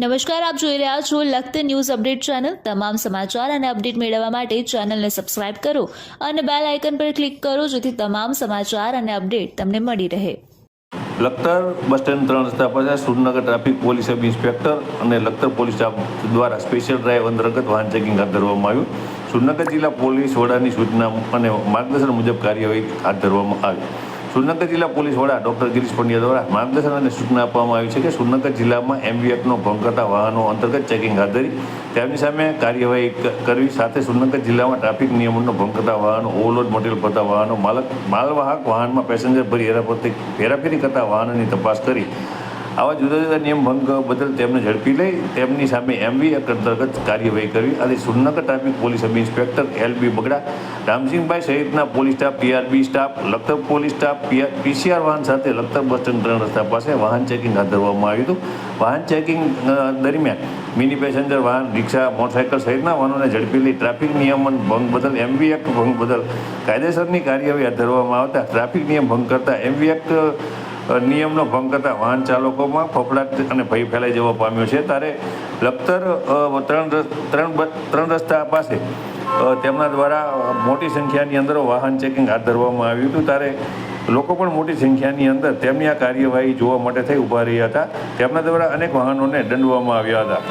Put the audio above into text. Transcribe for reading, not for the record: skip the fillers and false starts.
નમસ્કાર, આપ જોઈ રહ્યા છો લખત ન્યૂઝ અપડેટ ચેનલ। તમામ સમાચાર અને અપડેટ મેળવવા માટે ચેનલને સબસ્ક્રાઇબ કરો અને બેલ આઇકન પર ક્લિક કરો જેથી તમામ સમાચાર અને અપડેટ તમને મળી રહે। લખતર બસ સ્ટેન્ડ 3 રસ્તા પાસે Surnagar traffic police sub inspector અને લખતર પોલીસ સ્ટાફ દ્વારા સ્પેશિયલ ડ્રાઈવ અંતર્ગત વાહન ચેકિંગ હાથ ધરવામાં આવ્યું। સુરનગર જિલ્લા પોલીસ વડાની સૂચના અને માર્ગદર્શન મુજબ કાર્યવાહી હાથ ધરવામાં આવી। સુરનગર જિલ્લા પોલીસ વડા ડૉક્ટર ગિરીશ પંડ્યા દ્વારા માર્ગદર્શન અને સૂચના આપવામાં આવી છે કે સુરનગર જિલ્લામાં MV એક્ટનો ભંગ કરતા વાહનો અંતર્ગત ચેકિંગ હાથ ધરી તેમની સામે કાર્યવાહી કરવી સાથે સુરનગર જિલ્લામાં ટ્રાફિક નિયમોનો ભંગ કરતા વાહનો, ઓવરલોડ મટીરિયલ ભરતા વાહનો, માલવાહક વાહનમાં પેસેન્જર ભરી હેરાફેરી કરતા વાહનોની તપાસ કરી આવા જુદા જુદા નિયમ ભંગ બદલ તેમને ઝડપી લઈ તેમની સામે MV એક્ટ અંતર્ગત કાર્યવાહી કરવી। આથી Surnagar traffic police sub inspector LB બગડા, રામસિંહભાઈ સહિતના police staff, PRB staff, Lakhtar police staff, PCR વાહન સાથે લખતર બસ સ્ટેન્ડ 3 રસ્તા પાસે વાહન ચેકિંગ હાથ ધરવામાં આવ્યું હતું। વાહન ચેકિંગ દરમિયાન મિની પેસેન્જર વાહન, રિક્ષા, મોટરસાઇકલ સહિતના વાહનોને ઝડપી લઈ ટ્રાફિક નિયમન ભંગ બદલ MV એક્ટ ભંગ બદલ કાયદેસરની કાર્યવાહી હાથ ધરવામાં આવતા ટ્રાફિક નિયમ ભંગ કરતા MV એક્ટ નિયમનો ભંગ કરતા વાહન ચાલકોમાં ફફડાટ અને ભય ફેલાઈ જવા પામ્યો છે। ત્યારે લખતર 3 રસ્તા પાસે તેમના દ્વારા મોટી સંખ્યાની અંદર વાહન ચેકિંગ હાથ ધરવામાં આવ્યું હતું। ત્યારે લોકો પણ મોટી સંખ્યાની અંદર તેમની આ કાર્યવાહી જોવા માટે થઈ ઊભા રહ્યા હતા। તેમના દ્વારા અનેક વાહનોને દંડવામાં આવ્યા હતા।